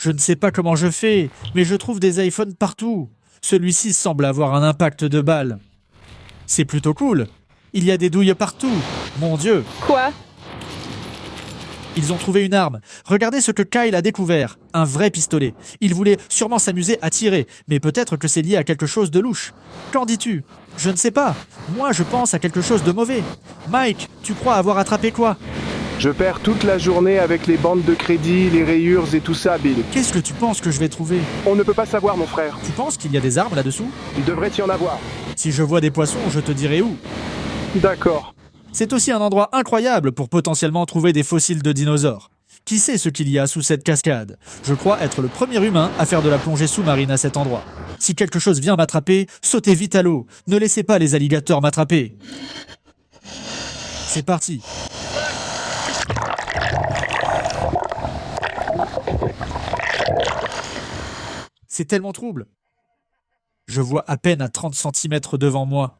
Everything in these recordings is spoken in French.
Je ne sais pas comment je fais, mais je trouve des iPhones partout. Celui-ci semble avoir un impact de balle. C'est plutôt cool. Il y a des douilles partout. Mon Dieu. Quoi? Ils ont trouvé une arme. Regardez ce que Kyle a découvert. Un vrai pistolet. Il voulait sûrement s'amuser à tirer, mais peut-être que c'est lié à quelque chose de louche. Qu'en dis-tu? Je ne sais pas. Moi, je pense à quelque chose de mauvais. Mike, tu crois avoir attrapé quoi? Je perds toute la journée avec les bandes de crédit, les rayures et tout ça, Bill. Qu'est-ce que tu penses que je vais trouver? On ne peut pas savoir, mon frère. Tu penses qu'il y a des armes là-dessous? Il devrait y en avoir. Si je vois des poissons, je te dirai où. D'accord. C'est aussi un endroit incroyable pour potentiellement trouver des fossiles de dinosaures. Qui sait ce qu'il y a sous cette cascade? Je crois être le premier humain à faire de la plongée sous-marine à cet endroit. Si quelque chose vient m'attraper, sautez vite à l'eau. Ne laissez pas les alligators m'attraper. C'est parti. C'est tellement trouble. Je vois à peine à 30 cm devant moi.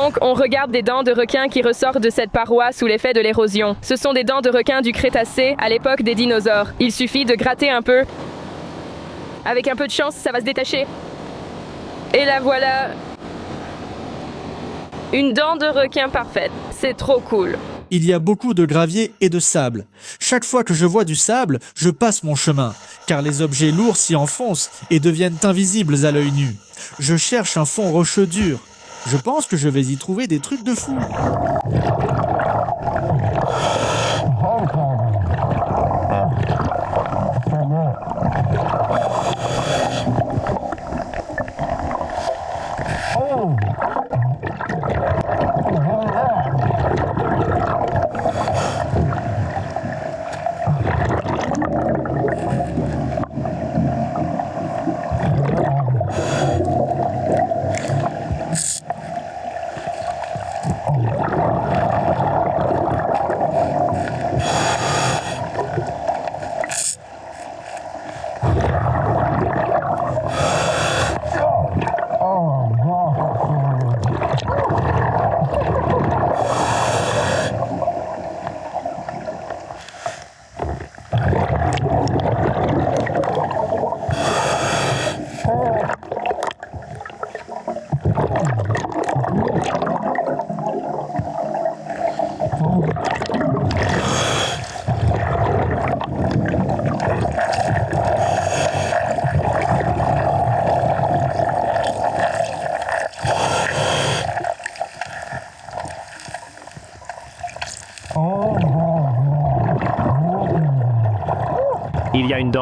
Donc, on regarde des dents de requin qui ressortent de cette paroi sous l'effet de l'érosion. Ce sont des dents de requin du Crétacé, à l'époque des dinosaures. Il suffit de gratter un peu. Avec un peu de chance, ça va se détacher. Et la voilà. Une dent de requin parfaite. C'est trop cool. Il y a beaucoup de gravier et de sable. Chaque fois que je vois du sable, je passe mon chemin, car les objets lourds s'y enfoncent et deviennent invisibles à l'œil nu. Je cherche un fond rocheux dur. Je pense que je vais y trouver des trucs de fou.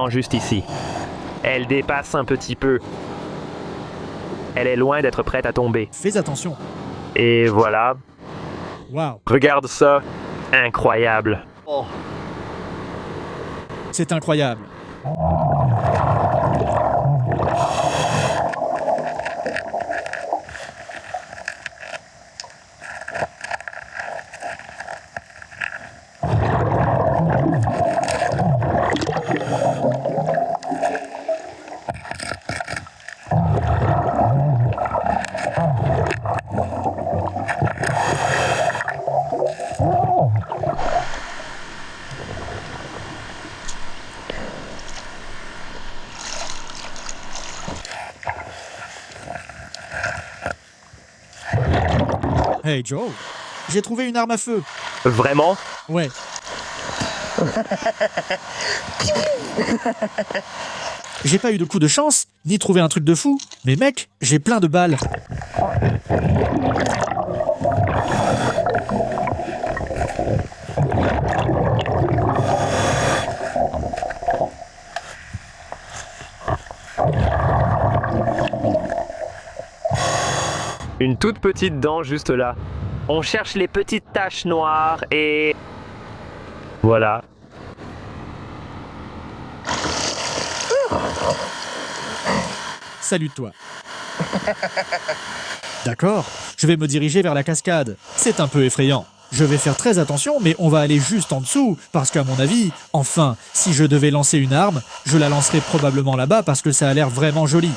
vraiment juste ici. Elle dépasse un petit peu. Elle est loin d'être prête à tomber. Fais attention. Et voilà. Waouh, Regarde ça. Incroyable. c'est incroyable. Hey Joe, j'ai trouvé une arme à feu. Vraiment? Ouais. J'ai pas eu de coup de chance, ni trouvé un truc de fou, mais mec, j'ai plein de balles. Une toute petite dent juste là. On cherche les petites taches noires et... Voilà. Salut toi. D'accord, je vais me diriger vers la cascade. C'est un peu effrayant. Je vais faire très attention, mais on va aller juste en dessous, parce qu'à mon avis, enfin, si je devais lancer une arme, je la lancerais probablement là-bas parce que ça a l'air vraiment joli.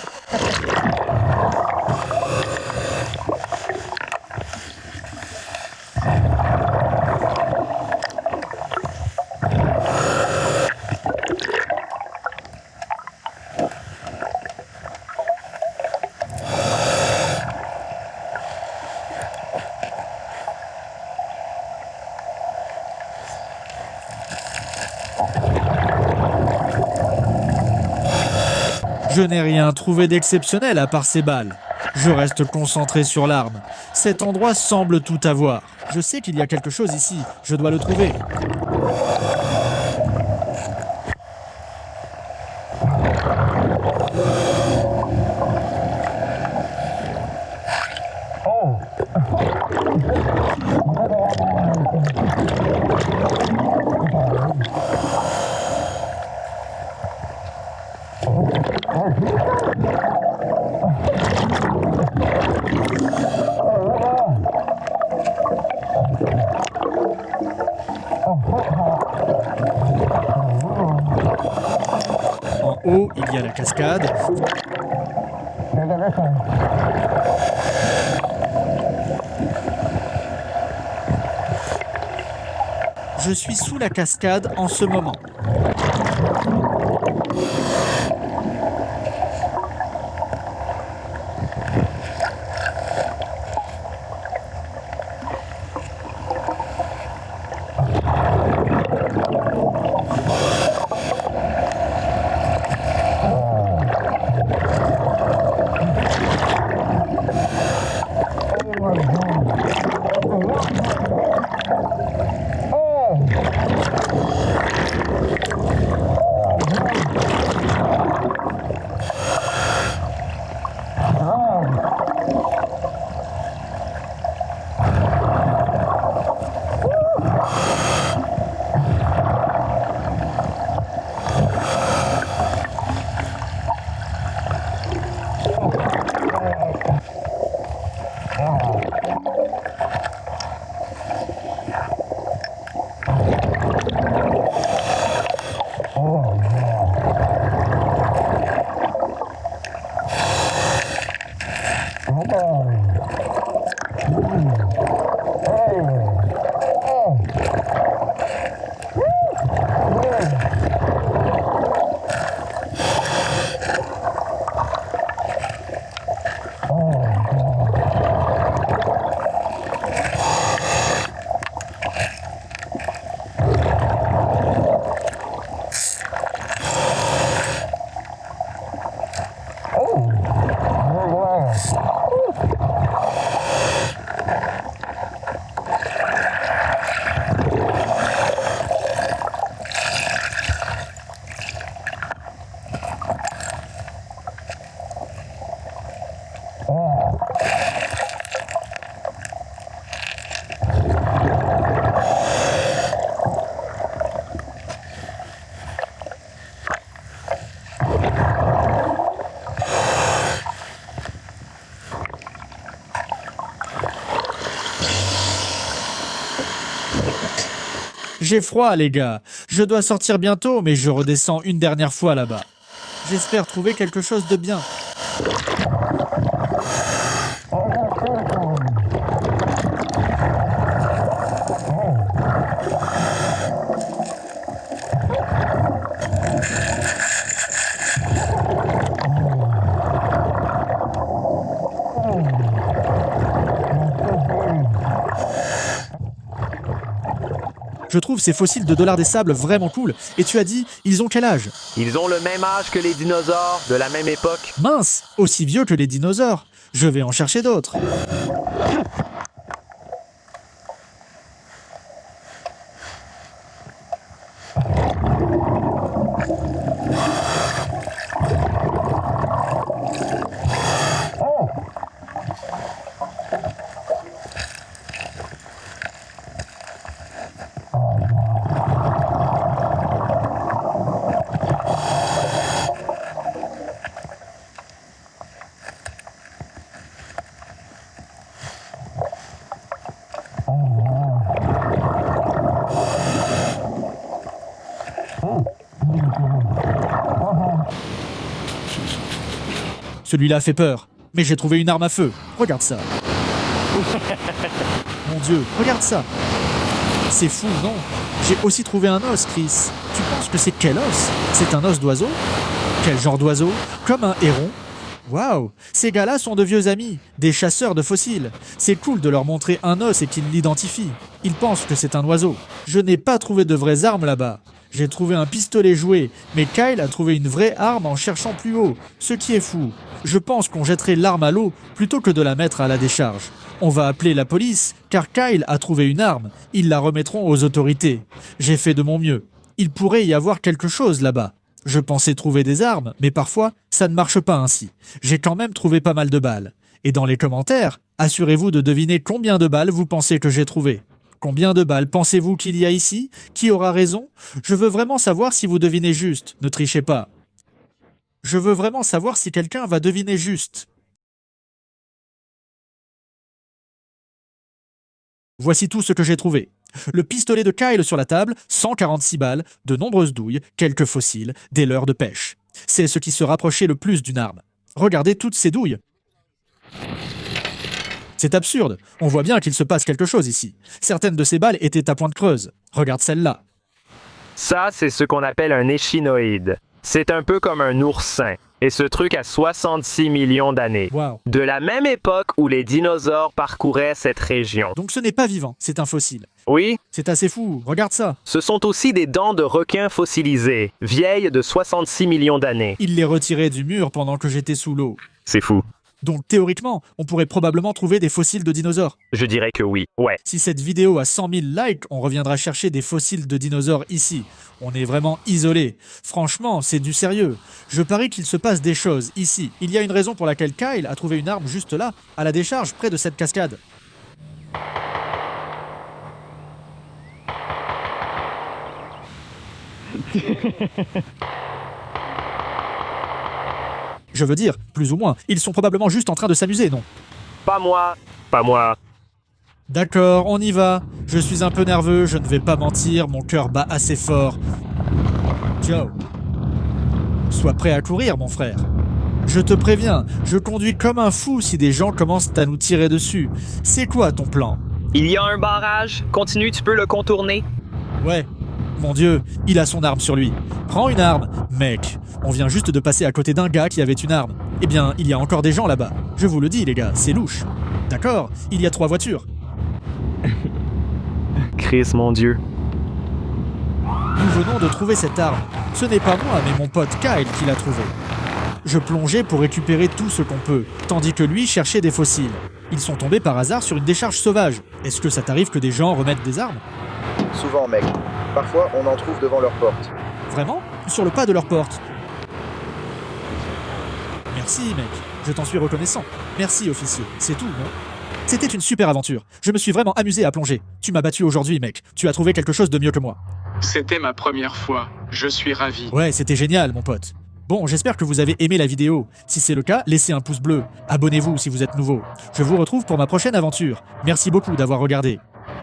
Je n'ai rien trouvé d'exceptionnel à part ces balles. Je reste concentré sur l'arme. Cet endroit semble tout avoir. Je sais qu'il y a quelque chose ici. Je dois le trouver. En haut, il y a la cascade. Je suis sous la cascade en ce moment. J'ai froid, les gars. Je dois sortir bientôt, mais je redescends une dernière fois là-bas. J'espère trouver quelque chose de bien. Je trouve ces fossiles de dollars des sables vraiment cool. Et tu as dit, ils ont quel âge? Ils ont le même âge que les dinosaures de la même époque. Mince, aussi vieux que les dinosaures. Je vais en chercher d'autres. Celui-là fait peur. Mais j'ai trouvé une arme à feu. Regarde ça. Mon Dieu, regarde ça. C'est fou, non? J'ai aussi trouvé un os, Chris. Tu penses que c'est quel os? C'est un os d'oiseau? Quel genre d'oiseau? Comme un héron? Waouh! Ces gars-là sont de vieux amis, des chasseurs de fossiles. C'est cool de leur montrer un os et qu'ils l'identifient. Ils pensent que c'est un oiseau. Je n'ai pas trouvé de vraies armes là-bas. J'ai trouvé un pistolet joué, mais Kyle a trouvé une vraie arme en cherchant plus haut, ce qui est fou. Je pense qu'on jetterait l'arme à l'eau plutôt que de la mettre à la décharge. On va appeler la police, car Kyle a trouvé une arme. Ils la remettront aux autorités. J'ai fait de mon mieux. Il pourrait y avoir quelque chose là-bas. Je pensais trouver des armes, mais parfois, ça ne marche pas ainsi. J'ai quand même trouvé pas mal de balles. Et dans les commentaires, assurez-vous de deviner combien de balles vous pensez que j'ai trouvé. Combien de balles pensez-vous qu'il y a ici? Qui aura raison? Je veux vraiment savoir si vous devinez juste. Ne trichez pas. Je veux vraiment savoir si quelqu'un va deviner juste. Voici tout ce que j'ai trouvé. Le pistolet de Kyle sur la table, 146 balles, de nombreuses douilles, quelques fossiles, des leurres de pêche. C'est ce qui se rapprochait le plus d'une arme. Regardez toutes ces douilles. C'est absurde. On voit bien qu'il se passe quelque chose ici. Certaines de ces balles étaient à pointe creuse. Regarde celle-là. Ça, c'est ce qu'on appelle un échinoïde. C'est un peu comme un oursin. Et ce truc a 66 millions d'années. Wow. De la même époque où les dinosaures parcouraient cette région. Donc ce n'est pas vivant, c'est un fossile. Oui, C'est assez fou, regarde ça. ce sont aussi des dents de requin fossilisées, vieilles de 66 millions d'années. Il les retirait du mur pendant que j'étais sous l'eau. C'est fou. Donc théoriquement, on pourrait probablement trouver des fossiles de dinosaures. Je dirais que oui. Ouais. Si cette vidéo a 100 000 likes, on reviendra chercher des fossiles de dinosaures ici. On est vraiment isolé. Franchement, c'est du sérieux. Je parie qu'il se passe des choses ici. Il y a une raison pour laquelle Kyle a trouvé une arme juste là, à la décharge, près de cette cascade. Je veux dire, plus ou moins, ils sont probablement juste en train de s'amuser, non? Pas moi. Pas moi. D'accord, on y va. Je suis un peu nerveux, je ne vais pas mentir, mon cœur bat assez fort. Ciao. Sois prêt à courir, mon frère. Je te préviens, je conduis comme un fou si des gens commencent à nous tirer dessus. C'est quoi ton plan? Il y a un barrage. Continue, tu peux le contourner. Ouais. Mon Dieu, il a son arme sur lui. Prends une arme. Mec, on vient juste de passer à côté d'un gars qui avait une arme. Eh bien, il y a encore des gens là-bas. Je vous le dis, les gars, c'est louche. D'accord, il y a 3 voitures. Chris, mon Dieu. Nous venons de trouver cette arme. Ce n'est pas moi, mais mon pote Kyle qui l'a trouvée. Je plongeais pour récupérer tout ce qu'on peut, tandis que lui cherchait des fossiles. Ils sont tombés par hasard sur une décharge sauvage. Est-ce que ça t'arrive que des gens remettent des armes? Souvent, mec. Parfois, on en trouve devant leur porte. Vraiment? Sur le pas de leur porte? Merci, mec. Je t'en suis reconnaissant. Merci, officier. C'est tout, non? C'était une super aventure. Je me suis vraiment amusé à plonger. Tu m'as battu aujourd'hui, mec. Tu as trouvé quelque chose de mieux que moi. C'était ma première fois. Je suis ravi. Ouais, c'était génial, mon pote. Bon, j'espère que vous avez aimé la vidéo. Si c'est le cas, laissez un pouce bleu. Abonnez-vous si vous êtes nouveau. Je vous retrouve pour ma prochaine aventure. Merci beaucoup d'avoir regardé.